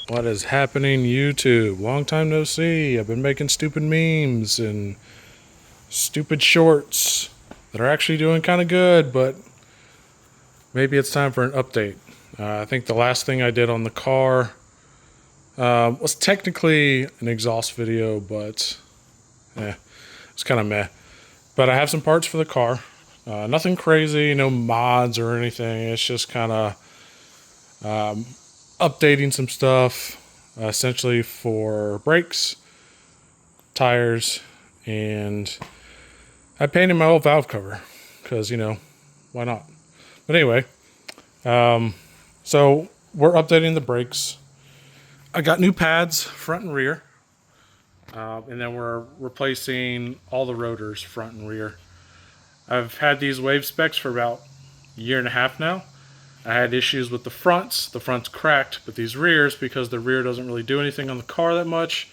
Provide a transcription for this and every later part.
What is happening, YouTube? Long time no see. I've been making stupid memes and stupid shorts that are actually doing kind of good, but maybe it's time for an update. I think the last thing I did on the car was technically an exhaust video, but it's kind of meh. But I have some parts for the car. Nothing crazy, no mods or anything. It's just kind of updating some stuff, essentially for brakes, tires, and I painted my old valve cover because, why not? But anyway, so we're updating the brakes. I got new pads, front and rear, and then we're replacing all the rotors, front and rear. I've had these wave specs for about a year and a half now. I had issues with the fronts. The front's cracked, but these rears, because the rear doesn't really do anything on the car that much,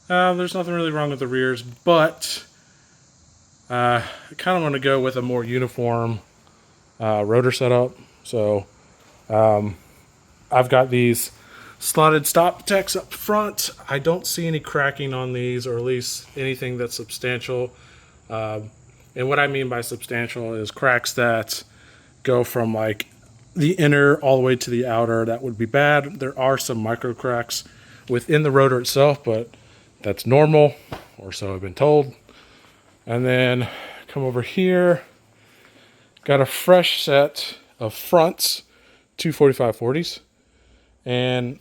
there's nothing really wrong with the rears, but I kind of want to go with a more uniform rotor setup. So I've got these slotted stop protects up front. I don't see any cracking on these, or at least anything that's substantial. And what I mean by substantial is cracks that go from like the inner all the way to the outer. That would be bad. There are some micro cracks within the rotor itself, but that's normal, or so I've been told. And then come over here, got a fresh set of fronts, 245/40s, and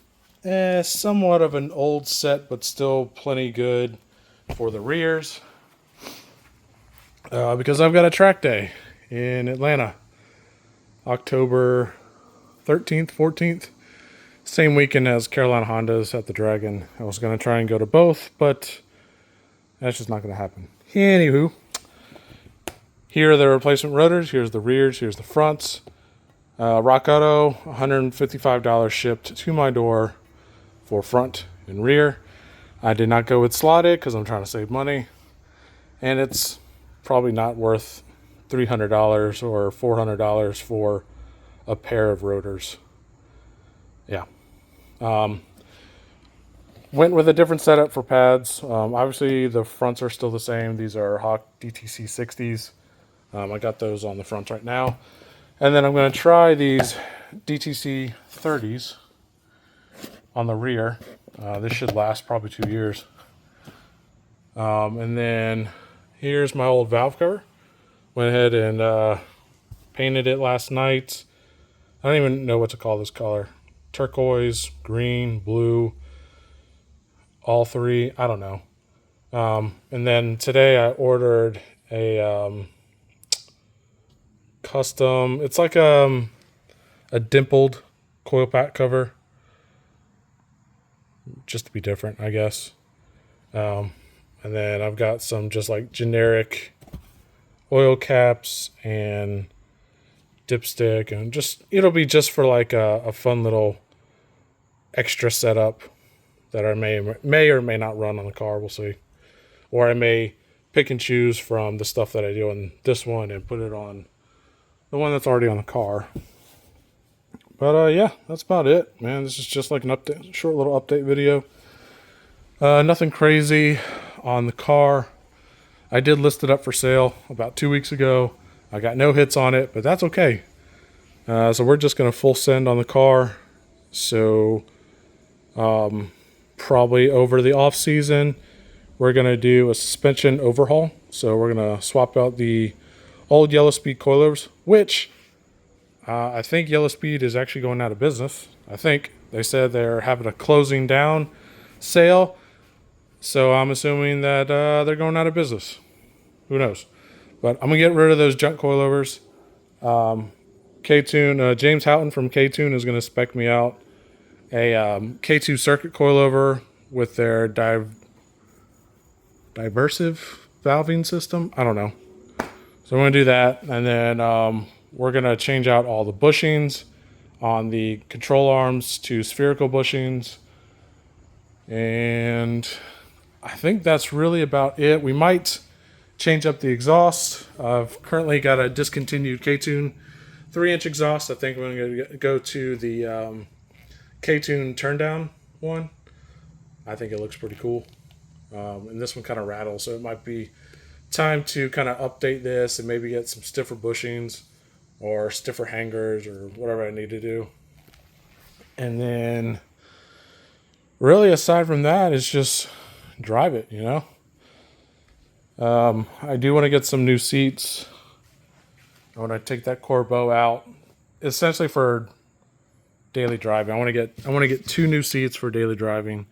somewhat of an old set, but still plenty good for the rears. Because I've got a track day in Atlanta, October 13th, 14th, same weekend as Carolina Honda's at the Dragon. I was going to try and go to both, but that's just not going to happen. Anywho, here are the replacement rotors. Here's the rears. Here's the fronts. Rock Auto, $155 shipped to my door for front and rear. I did not go with slotted because I'm trying to save money, and it's probably not worth $300 or $400 for a pair of rotors. Yeah. Went with a different setup for pads. Obviously, the fronts are still the same. These are Hawk DTC 60s. I got those on the front right now. And then I'm going to try these DTC 30s on the rear. This should last probably 2 years. And then here's my old valve cover. Went ahead and painted it last night. I don't even know what to call this color. Turquoise, green, blue, all three. I don't know. And then today I ordered a custom, it's like a dimpled coil pack cover. Just to be different, I guess. And then I've got some just like generic oil caps and dipstick, and just it'll be just for like a fun little extra setup that I may or may not run on the car. We'll see. Or I may pick and choose from the stuff that I do on this one and put it on the one that's already on the car. But yeah, that's about it, man. This is just like an update, short little update video. Nothing crazy on the car. I did list it up for sale about 2 weeks ago. I got no hits on it, but that's okay. So we're just going to full send on the car. So probably over the off season, we're going to do a suspension overhaul. So we're going to swap out the old Yellow Speed coilovers, which I think Yellow Speed is actually going out of business. I think they said they're having a closing down sale. So I'm assuming that they're going out of business. Who knows? But I'm going to get rid of those junk coilovers. K-Tune, James Houghton from K-Tune is going to spec me out a K2 circuit coilover with their diversive valving system. I don't know. So I'm going to do that. And then we're going to change out all the bushings on the control arms to spherical bushings. And I think that's really about it. We might change up the exhaust. I've currently got a discontinued K-Tune 3-inch exhaust. I think I'm going to go to the K-Tune turn down one. I think it looks pretty cool. And this one kind of rattles, so it might be time to kind of update this and maybe get some stiffer bushings or stiffer hangers or whatever I need to do. And then really aside from that, it's just drive it, you know. I do want to get some new seats. I want to take that Corbeau out, essentially for daily driving. I want to get 2 new seats for daily driving,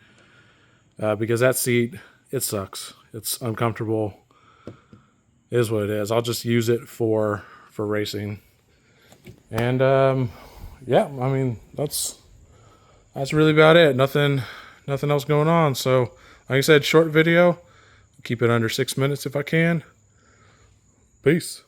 because that seat, it sucks. It's uncomfortable. It is what it is. I'll just use it for racing. And yeah, I mean that's really about it. Nothing else going on. So like I said, short video. Keep it under 6 minutes if I can. Peace.